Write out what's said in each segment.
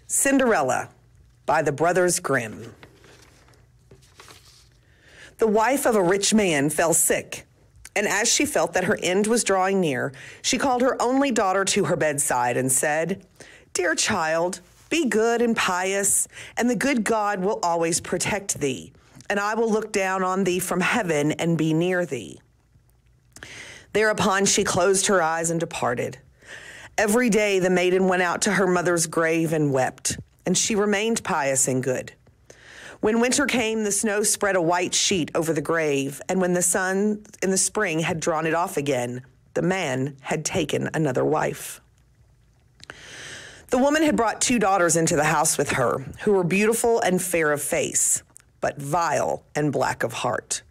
Cinderella by the Brothers Grimm. The wife of a rich man fell sick, and as she felt that her end was drawing near, she called her only daughter to her bedside and said, "Dear child, be good and pious, and the good God will always protect thee, and I will look down on thee from heaven and be near thee." Thereupon she closed her eyes and departed. Every day the maiden went out to her mother's grave and wept, and she remained pious and good. When winter came, the snow spread a white sheet over the grave, and when the sun in the spring had drawn it off again, the man had taken another wife. The woman had brought 2 daughters into the house with her, who were beautiful and fair of face, but vile and black of heart.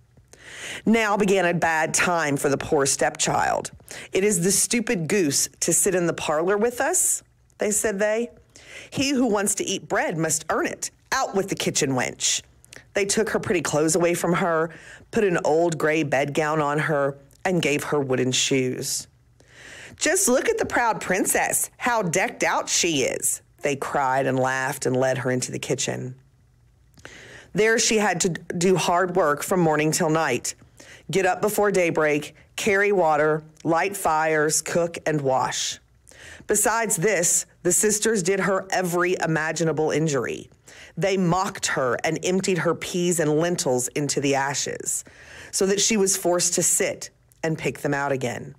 Now began a bad time for the poor stepchild. "It is the stupid goose to sit in the parlor with us," said they. "He who wants to eat bread must earn it. Out with the kitchen wench." They took her pretty clothes away from her, put an old gray bedgown on her, and gave her wooden shoes. "Just look at the proud princess, how decked out she is," they cried and laughed and led her into the kitchen. There she had to do hard work from morning till night. Get up before daybreak, carry water, light fires, cook, and wash. Besides this, the sisters did her every imaginable injury. They mocked her and emptied her peas and lentils into the ashes, so that she was forced to sit and pick them out again.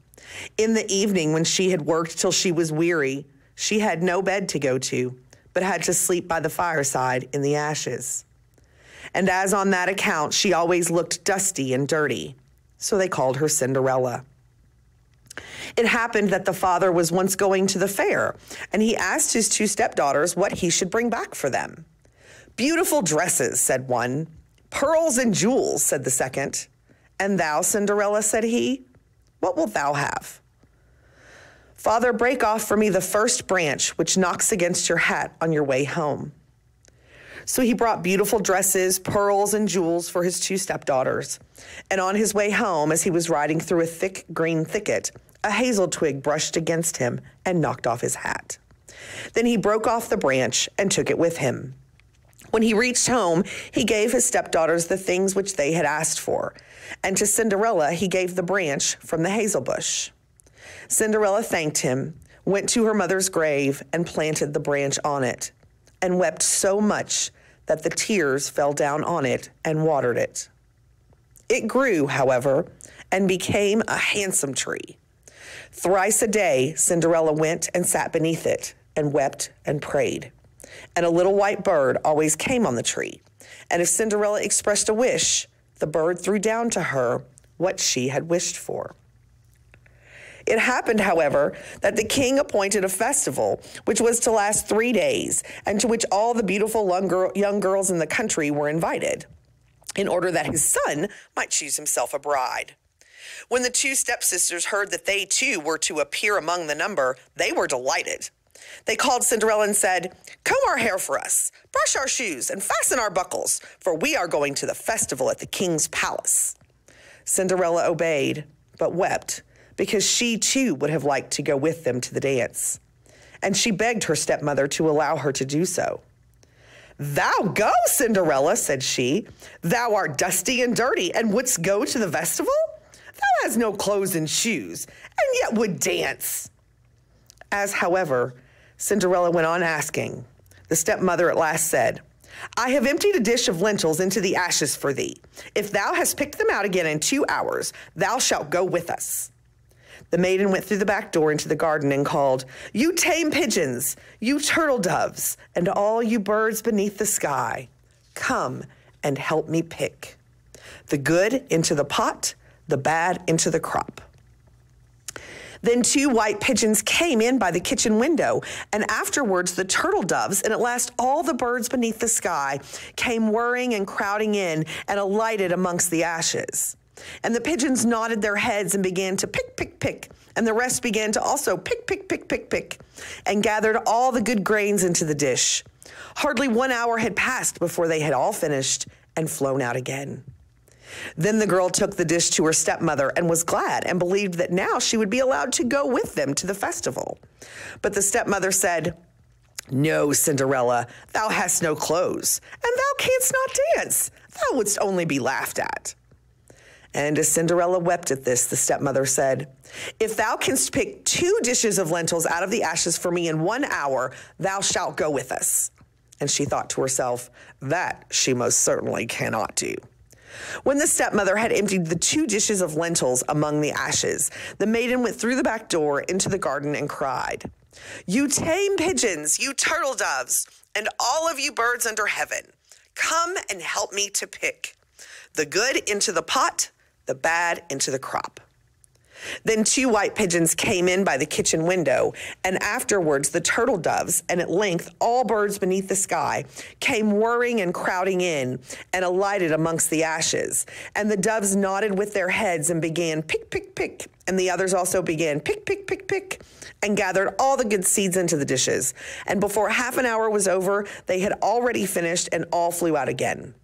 In the evening, when she had worked till she was weary, she had no bed to go to, but had to sleep by the fireside in the ashes. And as on that account she always looked dusty and dirty, so they called her Cinderella. It happened that the father was once going to the fair, and he asked his 2 stepdaughters what he should bring back for them. "Beautiful dresses," said one. "Pearls and jewels," said the second. "And thou, Cinderella," said he, "what wilt thou have?" "Father, break off for me the first branch which knocks against your hat on your way home." So he brought beautiful dresses, pearls, and jewels for his 2 stepdaughters. And on his way home, as he was riding through a thick green thicket, a hazel twig brushed against him and knocked off his hat. Then he broke off the branch and took it with him. When he reached home, he gave his stepdaughters the things which they had asked for, and to Cinderella he gave the branch from the hazel bush. Cinderella thanked him, went to her mother's grave, and planted the branch on it, and wept so much that the tears fell down on it and watered it. It grew, however, and became a handsome tree. Thrice a day Cinderella went and sat beneath it, and wept and prayed. And a little white bird always came on the tree, and if Cinderella expressed a wish, the bird threw down to her what she had wished for. It happened, however, that the king appointed a festival which was to last 3 days, and to which all the beautiful young girls in the country were invited, in order that his son might choose himself a bride. When the 2 stepsisters heard that they too were to appear among the number, they were delighted. They called Cinderella and said, "Comb our hair for us, brush our shoes, and fasten our buckles, for we are going to the festival at the king's palace." Cinderella obeyed, but wept, because she too would have liked to go with them to the dance. And she begged her stepmother to allow her to do so. "Thou go, Cinderella," said she. "Thou art dusty and dirty, and wouldst go to the festival? Thou hast no clothes and shoes, and yet would dance." As, however, Cinderella went on asking, the stepmother at last said, "I have emptied a dish of lentils into the ashes for thee. If thou hast picked them out again in 2 hours, thou shalt go with us." The maiden went through the back door into the garden and called, "You tame pigeons, you turtle doves, and all you birds beneath the sky, come and help me pick the good into the pot, the bad into the crop." Then 2 white pigeons came in by the kitchen window, and afterwards the turtle doves, and at last all the birds beneath the sky came whirring and crowding in and alighted amongst the ashes. And the pigeons nodded their heads and began to pick, pick, pick, and the rest began to also pick, pick, pick, pick, pick, and gathered all the good grains into the dish. Hardly 1 hour had passed before they had all finished and flown out again. Then the girl took the dish to her stepmother and was glad and believed that now she would be allowed to go with them to the festival. But the stepmother said, No, Cinderella, thou hast no clothes, and thou canst not dance. Thou wouldst only be laughed at. And as Cinderella wept at this, the stepmother said, If thou canst pick 2 dishes of lentils out of the ashes for me in 1 hour, thou shalt go with us. And she thought to herself, that she most certainly cannot do. When the stepmother had emptied the 2 dishes of lentils among the ashes, the maiden went through the back door into the garden and cried, You tame pigeons, you turtle doves, and all of you birds under heaven, come and help me to pick the good into the pot, the bad into the crop. Then 2 white pigeons came in by the kitchen window, and afterwards the turtle doves, and at length all birds beneath the sky, came whirring and crowding in, and alighted amongst the ashes. And the doves nodded with their heads and began pick, pick, pick, and the others also began pick, pick, pick, pick, and gathered all the good seeds into the dishes. And before half an hour was over, they had already finished, and all flew out again.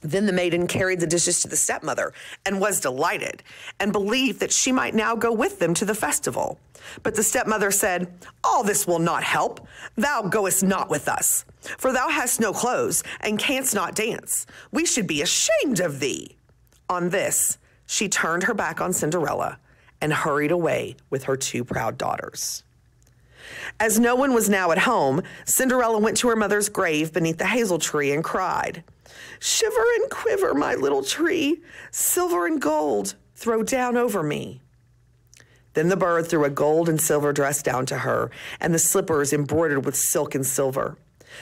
Then the maiden carried the dishes to the stepmother and was delighted and believed that she might now go with them to the festival. But the stepmother said, All this will not help. Thou goest not with us, for thou hast no clothes and canst not dance. We should be ashamed of thee. On this, she turned her back on Cinderella and hurried away with her 2 proud daughters. As no one was now at home, Cinderella went to her mother's grave beneath the hazel tree and cried, Shiver and quiver, my little tree, silver and gold, throw down over me. Then the bird threw a gold and silver dress down to her, and the slippers embroidered with silk and silver.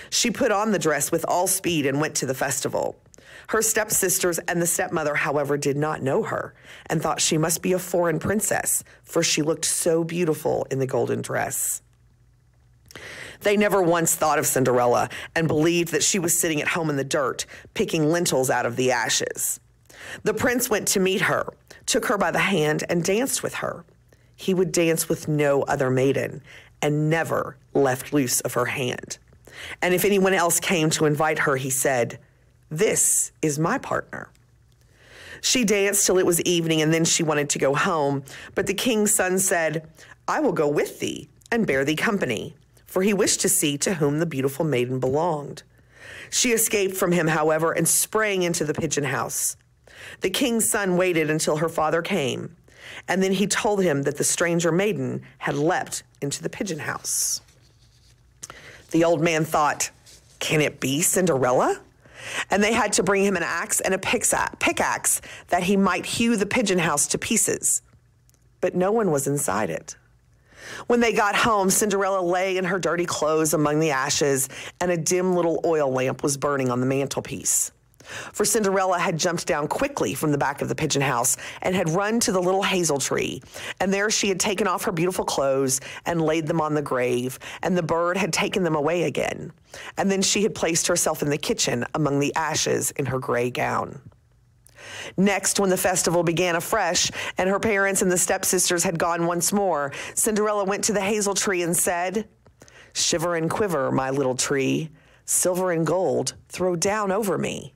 She put on the dress with all speed and went to the festival. Her stepsisters and the stepmother, however, did not know her, and thought she must be a foreign princess, for she looked so beautiful in the golden dress. They never once thought of Cinderella and believed that she was sitting at home in the dirt, picking lentils out of the ashes. The prince went to meet her, took her by the hand, and danced with her. He would dance with no other maiden and never left loose of her hand. And if anyone else came to invite her, he said, This is my partner. She danced till it was evening, and then she wanted to go home. But the king's son said, I will go with thee and bear thee company, for he wished to see to whom the beautiful maiden belonged. She escaped from him, however, and sprang into the pigeon house. The king's son waited until her father came, and then he told him that the stranger maiden had leapt into the pigeon house. The old man thought, Can it be Cinderella? And they had to bring him an axe and a pickaxe that he might hew the pigeon house to pieces. But no one was inside it. When they got home, Cinderella lay in her dirty clothes among the ashes, and a dim little oil lamp was burning on the mantelpiece. For Cinderella had jumped down quickly from the back of the pigeon house and had run to the little hazel tree, and there she had taken off her beautiful clothes and laid them on the grave, and the bird had taken them away again. And then she had placed herself in the kitchen among the ashes in her gray gown. Next, when the festival began afresh, and her parents and the stepsisters had gone once more, Cinderella went to the hazel tree and said, Shiver and quiver, my little tree, silver and gold, throw down over me.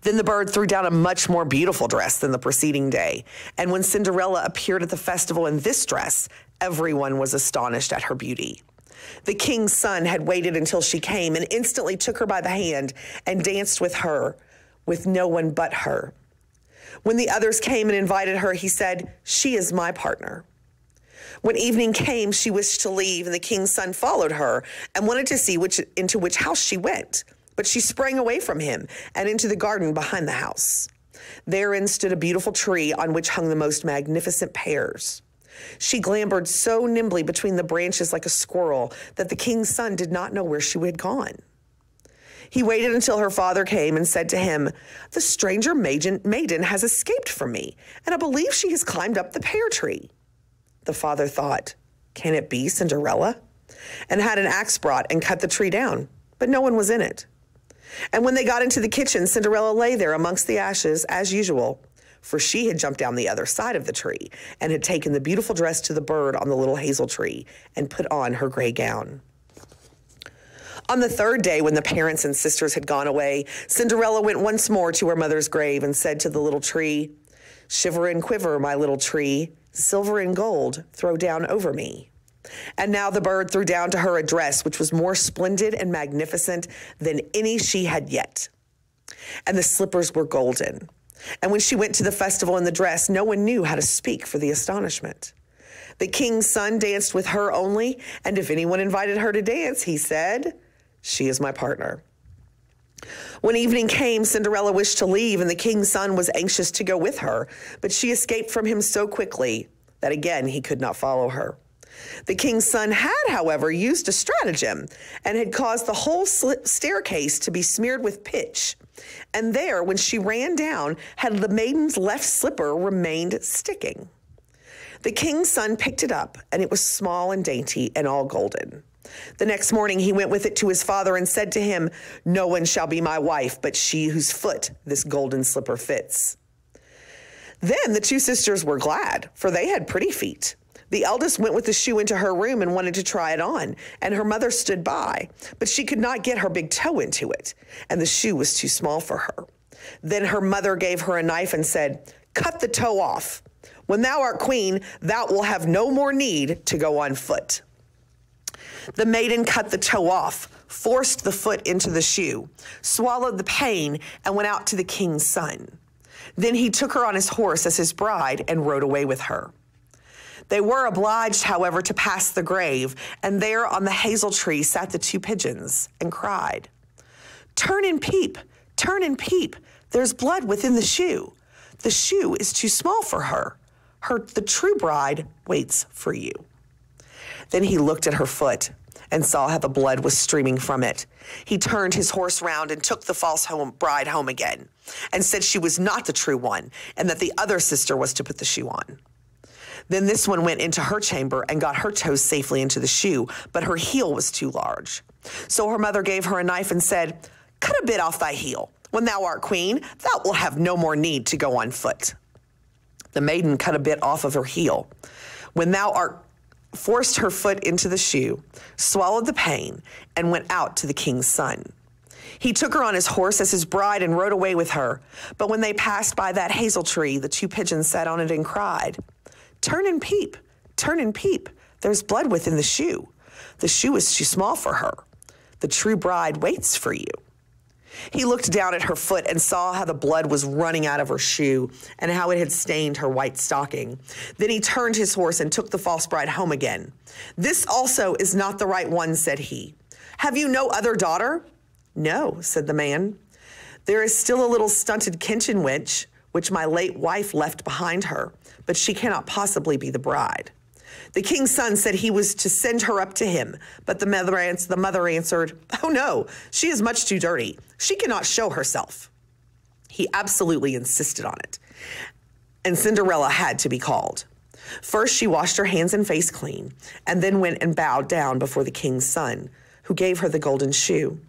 Then the bird threw down a much more beautiful dress than the preceding day, and when Cinderella appeared at the festival in this dress, everyone was astonished at her beauty. The king's son had waited until she came and instantly took her by the hand and danced with her, with no one but her. When the others came and invited her, he said, She is my partner. When evening came, she wished to leave, and the king's son followed her and wanted to see into which house she went. But she sprang away from him and into the garden behind the house. Therein stood a beautiful tree on which hung the most magnificent pears. She clambered so nimbly between the branches like a squirrel that the king's son did not know where she had gone. He waited until her father came and said to him, The stranger maiden has escaped from me, and I believe she has climbed up the pear tree. The father thought, Can it be Cinderella? And had an axe brought and cut the tree down, but no one was in it. And when they got into the kitchen, Cinderella lay there amongst the ashes as usual, for she had jumped down the other side of the tree and had taken the beautiful dress to the bird on the little hazel tree and put on her gray gown. On the third day, when the parents and sisters had gone away, Cinderella went once more to her mother's grave and said to the little tree, Shiver and quiver, my little tree, silver and gold, throw down over me. And now the bird threw down to her a dress which was more splendid and magnificent than any she had yet. And the slippers were golden. And when she went to the festival in the dress, no one knew how to speak for the astonishment. The king's son danced with her only, and if anyone invited her to dance, he said, "She is my partner." When evening came, Cinderella wished to leave, and the king's son was anxious to go with her, but she escaped from him so quickly that again he could not follow her. The king's son had, however, used a stratagem and had caused the whole staircase to be smeared with pitch. And there, when she ran down, had the maiden's left slipper remained sticking. The king's son picked it up, and it was small and dainty and all golden. The next morning he went with it to his father and said to him, "No one shall be my wife but she whose foot this golden slipper fits." Then the two sisters were glad, for they had pretty feet. The eldest went with the shoe into her room and wanted to try it on, and her mother stood by, but she could not get her big toe into it, and the shoe was too small for her. Then her mother gave her a knife and said, "Cut the toe off. When thou art queen, thou wilt have no more need to go on foot." The maiden cut the toe off, forced the foot into the shoe, swallowed the pain, and went out to the king's son. Then he took her on his horse as his bride and rode away with her. They were obliged, however, to pass the grave, and there on the hazel tree sat the two pigeons and cried, turn and peep, there's blood within the shoe. The shoe is too small for her. The true bride waits for you." Then he looked at her foot and saw how the blood was streaming from it. He turned his horse round and took the false bride home again, and said she was not the true one, and that the other sister was to put the shoe on. Then this one went into her chamber and got her toes safely into the shoe, but her heel was too large. So her mother gave her a knife and said, "Cut a bit off thy heel. When thou art queen, thou wilt have no more need to go on foot." The maiden cut a bit off of her heel. When thou art forced her foot into the shoe, swallowed the pain, and went out to the king's son. He took her on his horse as his bride and rode away with her. But when they passed by that hazel tree, the two pigeons sat on it and cried, turn and peep, there's blood within the shoe. The shoe is too small for her. The true bride waits for you." He looked down at her foot and saw how the blood was running out of her shoe and how it had stained her white stocking. Then he turned his horse and took the false bride home again. "This also is not the right one," said he. "Have you no other daughter?" "No," said the man. "There is still a little stunted kitchen wench, which my late wife left behind her, but she cannot possibly be the bride." The king's son said he was to send her up to him, but the mother answered, "Oh no, she is much too dirty. She cannot show herself." He absolutely insisted on it, and Cinderella had to be called. First she washed her hands and face clean, and then went and bowed down before the king's son, who gave her the golden shoe.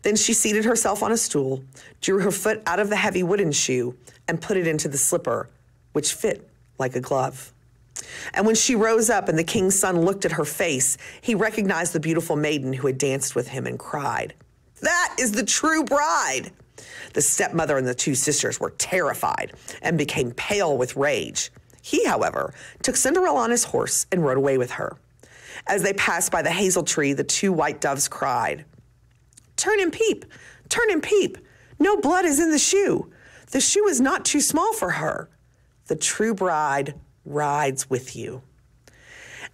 Then she seated herself on a stool, drew her foot out of the heavy wooden shoe, and put it into the slipper, which fit like a glove. And when she rose up and the king's son looked at her face, he recognized the beautiful maiden who had danced with him and cried, "That is the true bride!" The stepmother and the two sisters were terrified and became pale with rage. He, however, took Cinderella on his horse and rode away with her. As they passed by the hazel tree, the two white doves cried, turn and peep, no blood is in the shoe. The shoe is not too small for her. The true bride rides with you."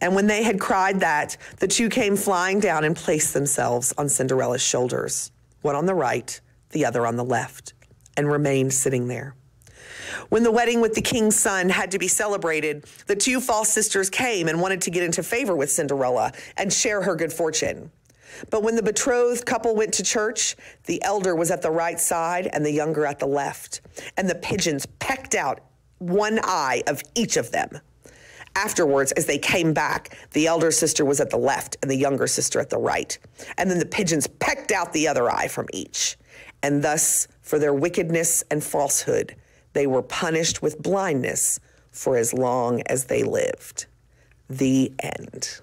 And when they had cried that, the two came flying down and placed themselves on Cinderella's shoulders, one on the right, the other on the left, and remained sitting there. When the wedding with the king's son had to be celebrated, the two false sisters came and wanted to get into favor with Cinderella and share her good fortune. But when the betrothed couple went to church, the elder was at the right side and the younger at the left, and the pigeons pecked out one eye of each of them. Afterwards, as they came back, the elder sister was at the left and the younger sister at the right. And then the pigeons pecked out the other eye from each. And thus, for their wickedness and falsehood, they were punished with blindness for as long as they lived. The end.